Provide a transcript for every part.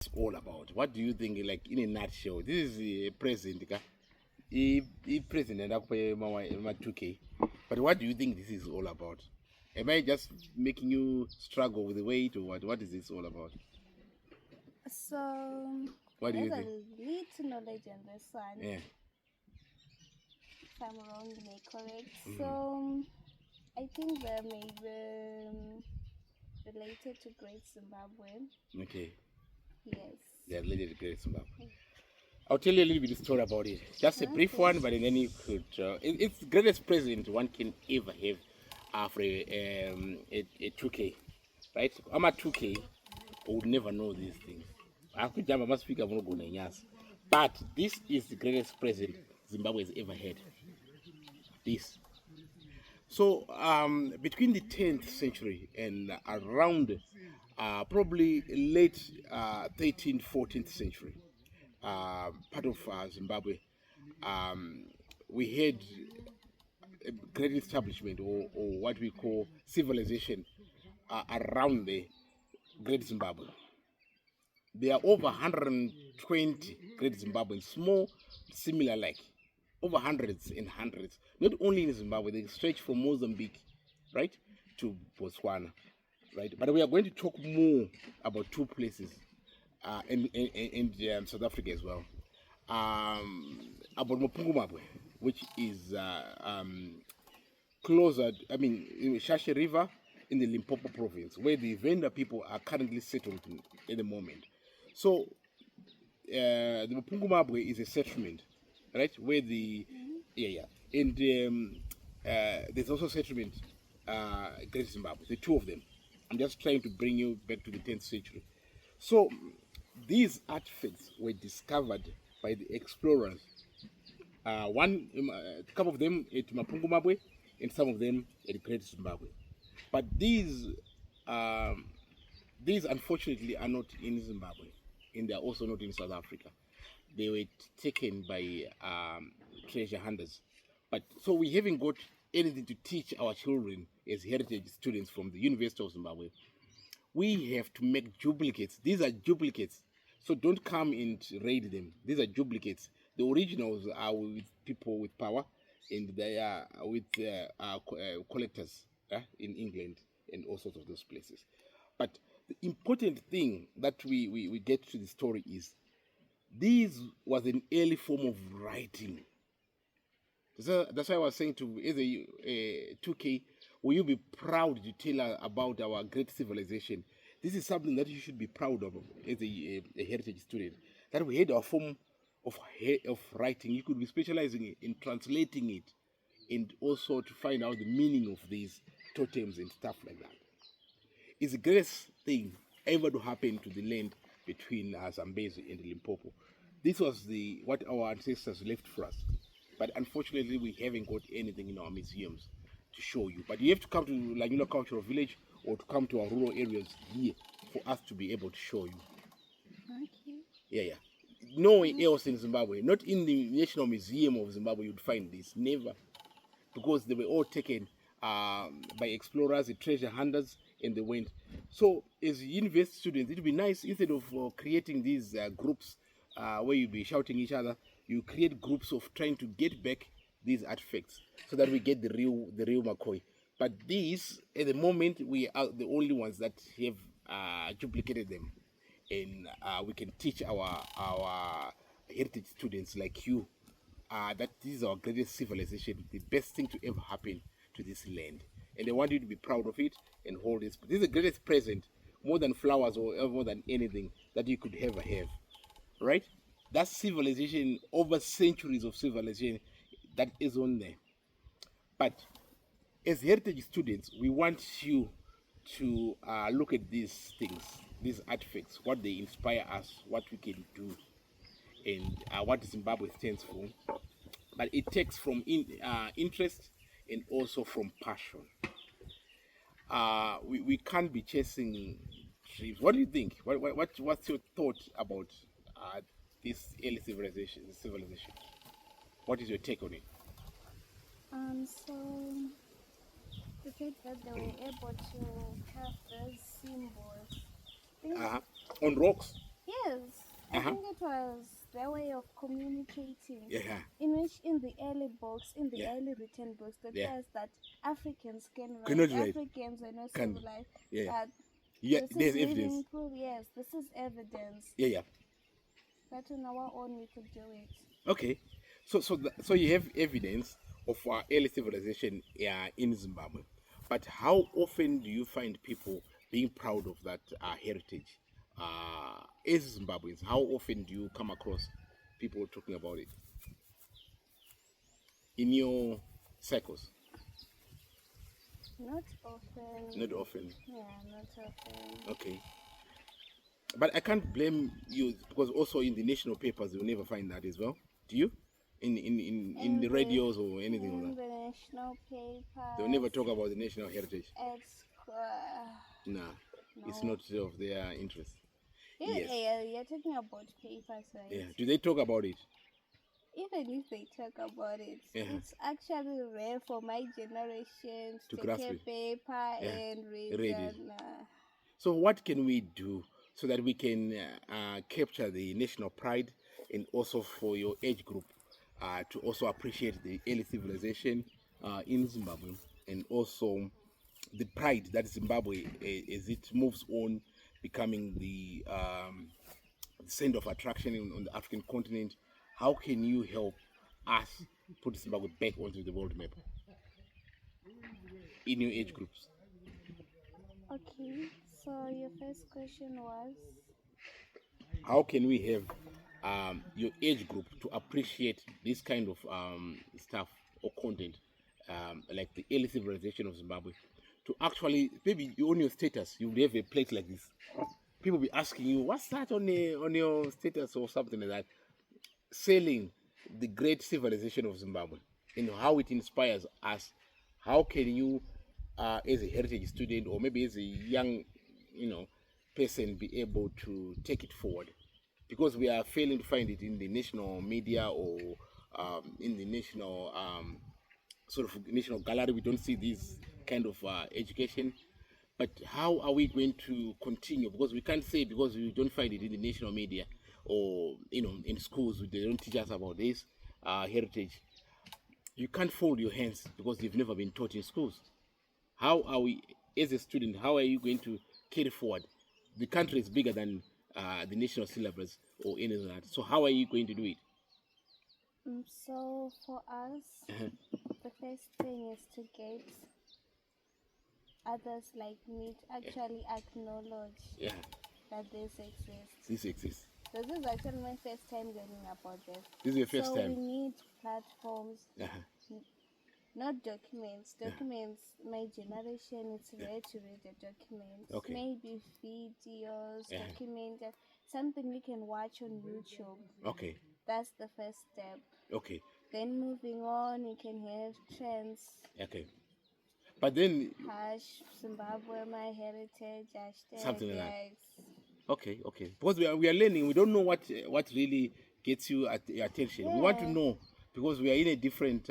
It's all about. What do you think, like in a nutshell? This is a president, president up my 2K. But what do you think this is all about? Am I just making you struggle with the weight, or what? What is this all about? So What do there's you a think? little knowledge on this one. Yeah. If I'm wrong, you may correct. Mhm. So I think they may be related to Great Zimbabwe. Okay. Yes. They are related to Great Zimbabwe. I'll tell you a little bit story about it. Just a brief Okay. one, but then you could. It's the greatest present one can ever have for a 2K, right? I'm at 2K. I would never know these things. I could jump. I must speak. I'm not going to yes. But this is the greatest present Zimbabwe has ever had. This. So between the 10th century and around probably late 13th, 14th century, part of Zimbabwe, um, we had a great establishment or what we call civilization around the Great Zimbabwe. There are over 120 Great Zimbabweans, small, similar like, over hundreds and hundreds. Not only in Zimbabwe, they stretch from Mozambique, right, to Botswana, right. But we are going to talk more about two places, and South Africa as well. About Mapungumabwe, which is closer, I mean, in Shashe River in the Limpopo province, where the Venda people are currently settled in the moment. So, the Mapungumabwe is a settlement, right? Where the, yeah, yeah. And there's also settlement, Great Zimbabwe, the two of them. I'm just trying to bring you back to the 10th century. So, these artifacts were discovered by the explorers. A couple of them at Mapungumabwe, and some of them at Great Zimbabwe. But um, these unfortunately are not in Zimbabwe, and they are also not in South Africa. They were taken by treasure hunters. But so we haven't got anything to teach our children as heritage students from the University of Zimbabwe. We have to make duplicates. These are duplicates. So don't come and raid them. These are duplicates. The originals are with people with power, and they are with collectors in England and all sorts of those places. But the important thing that we get to the story is this was an early form of writing. So that's why I was saying to as a 2K, will you be proud to tell us about our great civilization? This is something that you should be proud of as a heritage student. That we had our form of writing. You could be specializing in translating it and also to find out the meaning of these totems and stuff like that. It's the greatest thing ever to happen to the land between Zambezi and Limpopo. This was the what our ancestors left for us. But unfortunately, we haven't got anything in our museums to show you. But you have to come to Laguna Cultural Village or to come to our rural areas here for us to be able to show you. Okay. Yeah, yeah. Nowhere else in Zimbabwe, not in the National Museum of Zimbabwe, you'd find this. Never. Because they were all taken by explorers, the treasure hunters, and they went. So, as university students, it would be nice instead of creating these groups where you'd be shouting each other, you create groups of trying to get back these artifacts so that we get the real McCoy. But these, at the moment, we are the only ones that have duplicated them, and we can teach our heritage students like you that this is our greatest civilization, the best thing to ever happen to this land. And I want you to be proud of it and hold this. This is the greatest present, more than flowers or more than anything that you could ever have. Right? That civilization, over centuries of civilization, that is on there. But as heritage students, we want you to look at these things, these artifacts, what they inspire us, what we can do, and what Zimbabwe stands for. But it takes from interest and also from passion. We can't be chasing dreams. What do you think? What's your thought about this early civilization? Civilization. What is your take on it? So the fact that they were able to have those symbols. I think, Uh-huh. On rocks. Yes, I Uh-huh. think it was their way of communicating. Yeah, In which, in the early books, in the yeah, early written books, they yeah. tell us that Africans can write, Cannot write. Africans are not Can. civilized. Yeah, yeah. But Yeah, this is there's evidence. living proof. Yes, this is evidence Yeah, yeah. that on our own we could do it. Okay. So you have evidence of our early civilization in Zimbabwe. But how often do you find people being proud of that heritage? As Zimbabweans, how often do you come across people talking about it in your circles? Not often. Not often. Yeah, not often. Okay. But I can't blame you because also in the national papers you'll never find that as well. Do you? In In the the radios or anything like in that. the national They'll never papers, talk about the national heritage. it's Nah, it's no. not of their interest. Yeah, Yes. yeah, you're talking about papers, right? Yeah. Do they talk about it? Even if they talk about it, Yeah. it's actually rare for my generation To to take grasp a it. paper Yeah. and read Read it. and So what can we do so that we can capture the national pride and also for your age group to also appreciate the early civilization in Zimbabwe and also the pride that Zimbabwe, as it moves on, becoming the center of attraction on the African continent. How can you help us put Zimbabwe back onto the world map in your age groups? okay. So your first question was How can we have your age group to appreciate this kind of stuff or content, like the early civilization of Zimbabwe, to actually maybe on your status you have a plate like this. People be asking you, "What's that on your status?" or something like that. Selling the great civilization of Zimbabwe and how it inspires us. How can you, as a heritage student or maybe as a young, person, be able to take it forward? Because we are failing to find it in the national media or in the national sort of national gallery. We don't see this kind of education. But how are we going to continue? Because we can't say because we don't find it in the national media or in schools they don't teach us about this heritage. You can't fold your hands because they've never been taught in schools. How are we, as a student? How are you going to carry forward? The country is bigger than the national syllabus or anything like that. So how are you going to do it? so for us, Uh-huh. the first thing is to get others like me to actually acknowledge Yeah, that this exists. this exists. This is actually my first time learning about this. This is your first So we time. need platforms, Uh-huh. not documents. Yeah. Documents, my generation, it's rare to read the documents. Okay. Maybe videos, Yeah. document, something we can watch on YouTube. Okay, That's the first step. okay, Then moving on, you can have trends. okay. But then Zimbabwe, my heritage, hashtag, something like that. yes. Okay, okay. Because we are learning. We don't know what really gets you at your attention. We want to Yeah. know because we are in a different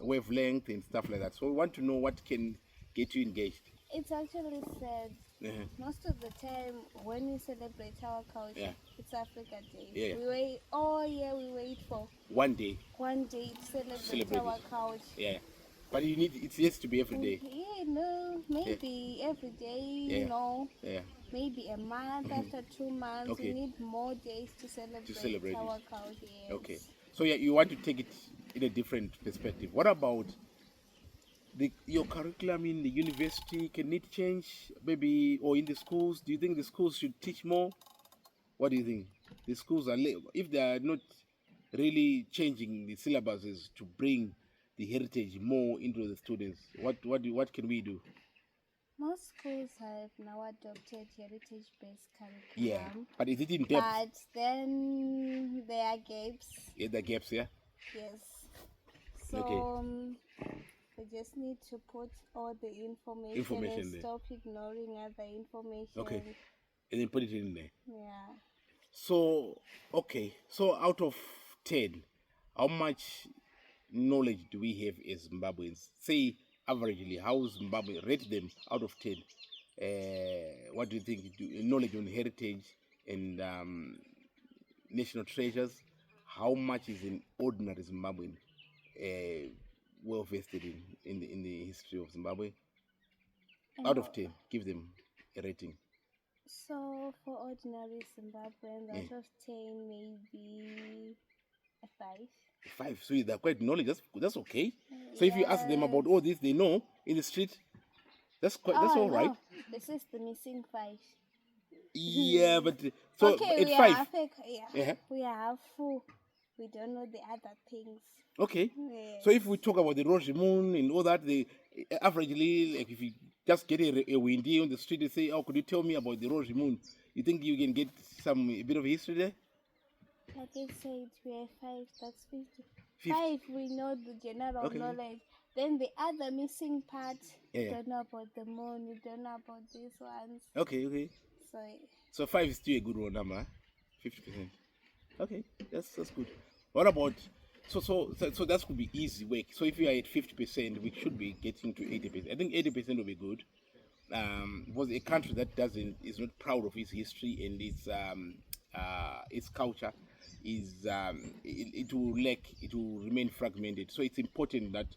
wavelength and stuff like that. So we want to know what can get you engaged. It's actually said Uh-huh. most of the time when we celebrate our culture, Yeah. it's Africa Day. Yeah. We wait all year. We wait for One day, one day to celebrate Celebrate our it. culture. yeah. But it has to be every day. Yeah, no, maybe every day. Yeah. You know, Yeah. maybe a month after 2 months. Okay. We need more days to celebrate, Celebrate our it. culture. Yes. Okay. So yeah, you want to take it in a different perspective. What about your curriculum in the university? Can it change maybe, or in the schools? Do you think the schools should teach more? What do you think? The schools are if they are not really changing the syllabuses to bring the heritage more into the students, what can we do? Most schools have now adopted heritage-based Yeah, curriculum, but is it in depth? but then there are gaps. Yeah, the gaps. Yeah. Yes. So Okay. we just need to put all the information Information and there. stop ignoring other information. Okay. And then put it in there. Yeah. So okay. So out of 10, how much knowledge do we have as Zimbabweans? Say averagely, how Zimbabwe rate them out of 10? What do you think? Knowledge on heritage and national treasures, how much is an ordinary Zimbabwean well vested in the history of Zimbabwe? Out of 10, give them a rating. So for ordinary Zimbabweans, Yeah. out of 10, maybe a 5. 5. So they're quite knowledge. That's okay. So if you ask them about all this, they know in the street. That's all right. No, this is the missing 5. Yeah, but so Okay, at we 5. are half. Yeah. We are half full. We don't know the other things. Okay. Yes. So if we talk about the rosy moon and all that, they averagely, like if you just get a windy on the street and say, "Oh, could you tell me about the rosy moon?" You think you can get a bit of history there? Like I said, we are 5. That's 50. 50. 5, we know the general knowledge. Then the other missing part, you don't know about the moon, you don't know about these ones. Okay. So 5 is still a good one number, 50%. Okay, that's good. What about so that could be easy work. So if you are at 50%, we should be getting to 80%. I think 80% will be good. Was a country that is not proud of its history and its culture it will remain fragmented. So it's important that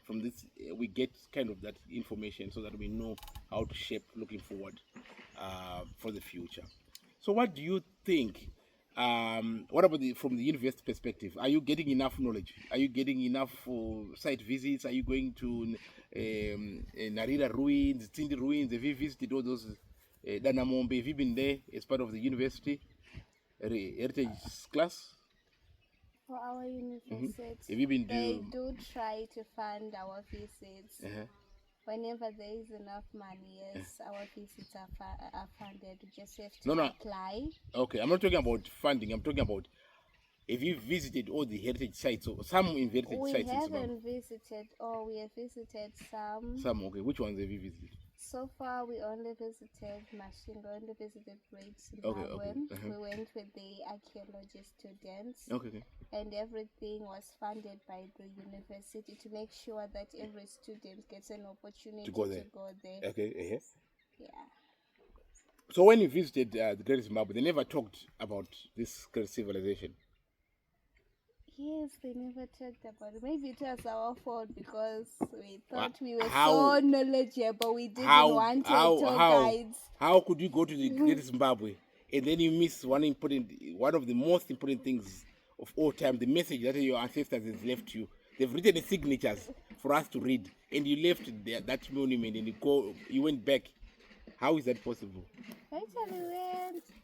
from this we get kind of that information so that we know how to shape looking forward for the future. So what do you think? What about from the university perspective? Are you getting enough knowledge? Are you getting enough site visits? Are you going to Narira ruins, Tindi ruins? Have you visited all those Danamombe? Have you been there as part of the university heritage class? For our university, Have you been they do try to fund our visits. Whenever there is enough money, yes, our visits are funded. We just have to apply. Okay, I'm not talking about funding. I'm talking about, have you visited all the heritage sites or some heritage sites? We haven't visited all. We have visited some. Some, okay. Which ones have you visited? So far, we only visited Mashingo, only visited Great Zimbabwe. Okay. We went with the archaeology students. Okay. And everything was funded by the university to make sure that every student gets an opportunity to go there. Okay. Yeah. So when you visited the Great Zimbabwe, they never talked about this great civilization? Yes, they never talked about it. Maybe it was our fault because we thought we were so knowledgeable. We didn't want tour guides. How could you go to the Great Zimbabwe and then you miss one of the most important things of all time, the message that your ancestors have left you? They've written the signatures for us to read, and you left that monument and you went back. How is that possible? Actually,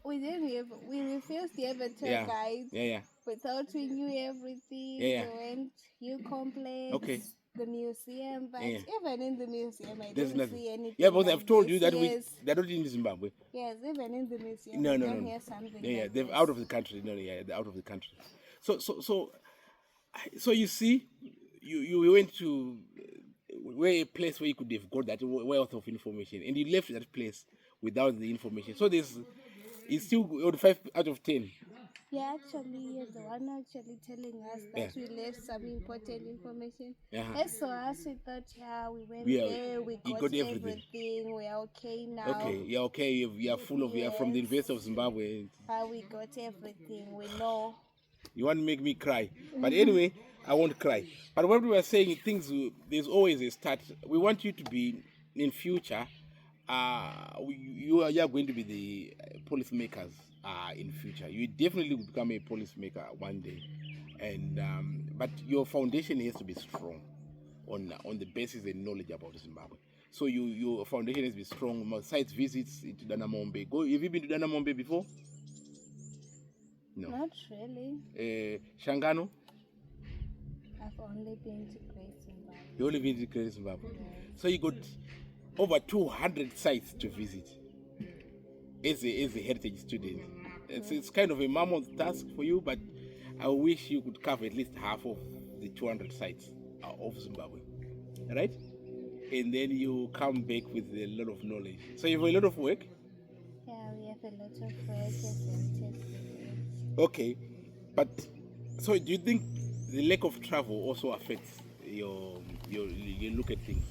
we refused to have a tour guide. Yeah. We thought we knew everything. Yeah. We went complex, the museum, but even in the museum, I didn't see anything. Yeah, but like I've told you that they're not in Zimbabwe. Yes, even in the museum, no. hear something. Yeah, like they're this. out of the country. They're out of the country. So you see, you went to a place where you could have got that wealth of information, and you left that place without the information. So it's still 5 out of 10. Yeah, actually, the one actually telling us that we left some important information. As for us, we thought, we went there, we got everything, we are okay now. Okay, you're okay, you're full of, you're from the University of Zimbabwe. We got everything, we know. You want to make me cry. But anyway, I won't cry. But what we were saying, there's always a start. We want you to be, in future, you are going to be the policymakers in future. You definitely will become a policymaker one day. And but your foundation has to be strong on the basis and knowledge about Zimbabwe. So your foundation has to be strong. Site visits to Danamombe. Have you been to Danamombe before? No. Not really. Shangano? I've only been to Great Zimbabwe. You only been to Great Zimbabwe? Yes. So you got over 200 sites to visit as a heritage student. It's kind of a mammoth task for you, but I wish you could cover at least half of the 200 sites of Zimbabwe. Right? And then you come back with a lot of knowledge. So you have a lot of work? Yeah, we have a lot of work as heritage students. Okay, but so do you think the lack of travel also affects your look at things?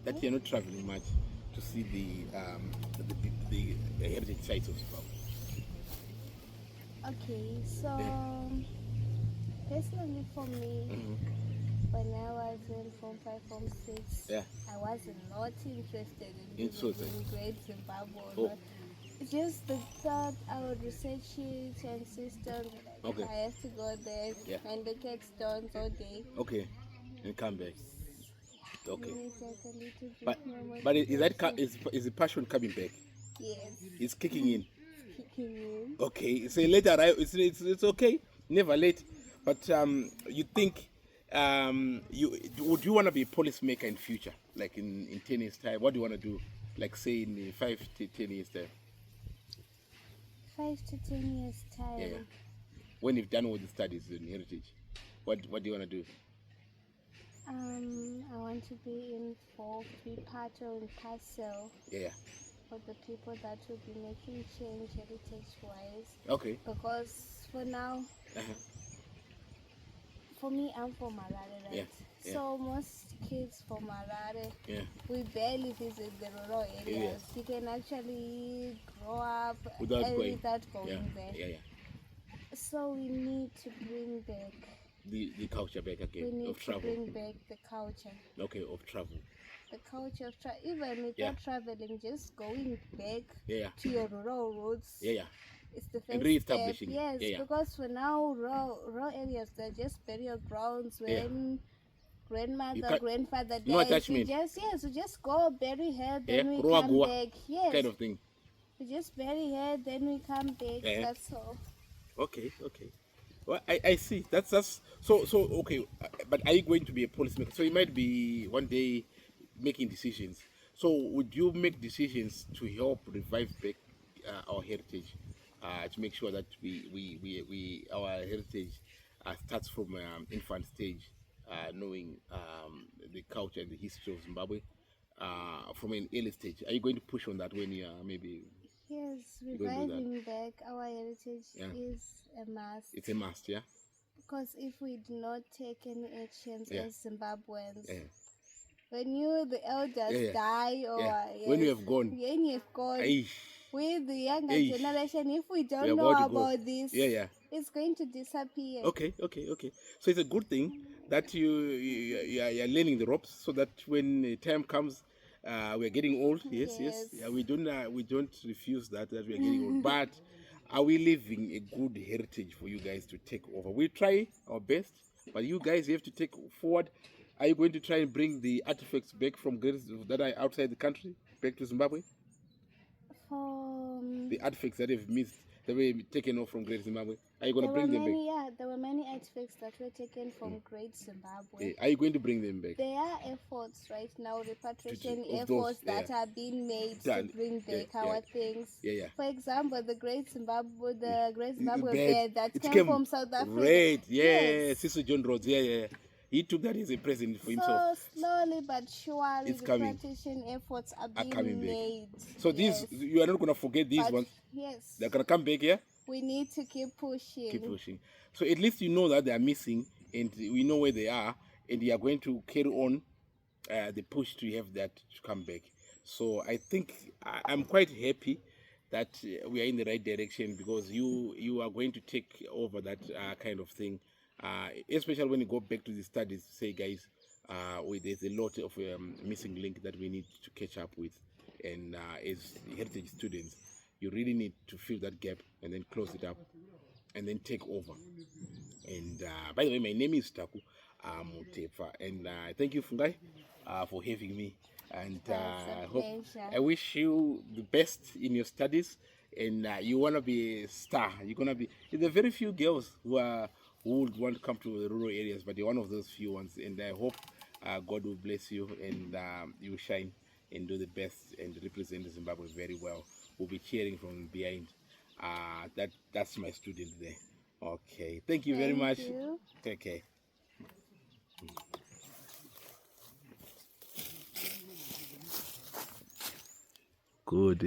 That you're not traveling much. to see the heritage sites of Zimbabwe? Okay, so personally for me, when I was in Form 5, Form 6, I was not interested in visiting Great Zimbabwe. Oh. Just the thought I would research it and systems. Like, I have to go there and look at stones all day. Okay, and come back. Okay. But is the passion coming back? Yes. It's kicking in. Kicking in. Okay, so later it's okay, never late. But you think would you want to be a policymaker in future, like in 10 years time? What do you want to do, like say in 5 to 10 years time? 5 to 10 years time. Yeah. When you've done all the studies in heritage, what do you want to do? I want to be involved, be part or in parcel. Yeah. For the people that will be making change heritage-wise. Okay. Because for now, for me, I'm from Harare, right? Yeah. So most kids from Harare, we barely visit the rural areas. Yes. You can actually grow up without going there. Yeah. So we need to bring back the culture back again. We need of travel. to bring back the culture. Okay, of travel. The culture of travel, even without traveling, just going back to your rural roots. It's the first and re-establishing. Yes, because for now, rural areas, they're just burial grounds when grandmother, grandfather died. No attachment. We just go bury her, then we come back. Yes. Kind of thing. We just bury her, then we come back. That's all. Okay. Well, I see. That's so okay. But are you going to be a policymaker? So you might be one day making decisions. So would you make decisions to help revive back our heritage, to make sure that we our heritage starts from infant stage, knowing the culture and the history of Zimbabwe from an early stage? Are you going to push on that when you are maybe? Yes, reviving back our heritage is a must. It's a must, yeah? Because if we do not take any actions as Zimbabweans, when you, the elders, die or when you have gone, with the younger generation, if we don't know about this, it's going to disappear. Okay. So it's a good thing that you're learning the ropes, so that when the time comes, we're getting old. Yes. Yeah, we don't refuse that we're getting old. But are we leaving a good heritage for you guys to take over? We try our best, but you guys have to take forward. Are you going to try and bring the artifacts back from that are outside the country back to Zimbabwe? The artifacts that have missed, that were taken off from Great Zimbabwe. Are you going to bring them back? Yeah, there were many artifacts that were taken from Great Zimbabwe. Are you going to bring them back? There are efforts right now, repatriation efforts that are being made to bring back our things. For example, the Great Zimbabwe bed that came from South Africa. Right, Sister John Rhodes, He took that as a present for himself. So slowly but surely, repatriation efforts are being made. So these, you are not going to forget these ones. Yes. They're going to come back here. We need to keep pushing. So at least you know that they are missing, and we know where they are, and you are going to carry on the push to have that to come back. So I think I'm quite happy that we are in the right direction, because you are going to take over that kind of thing. Especially when you go back to the studies, say, guys, there's a lot of missing link that we need to catch up with, and as heritage students, you really need to fill that gap and then close it up and then take over. And by the way, my name is Taku Mutefa, and thank you, Fungai, for having me. And I wish you the best in your studies, and you want to be a star. You're going to be, there are very few girls who would want to come to the rural areas, but you're one of those few ones, and I hope God will bless you, and you shine and do the best and represent Zimbabwe very well. We'll be cheering from behind. That's my student there. Okay, thank you very much. Take care. Good.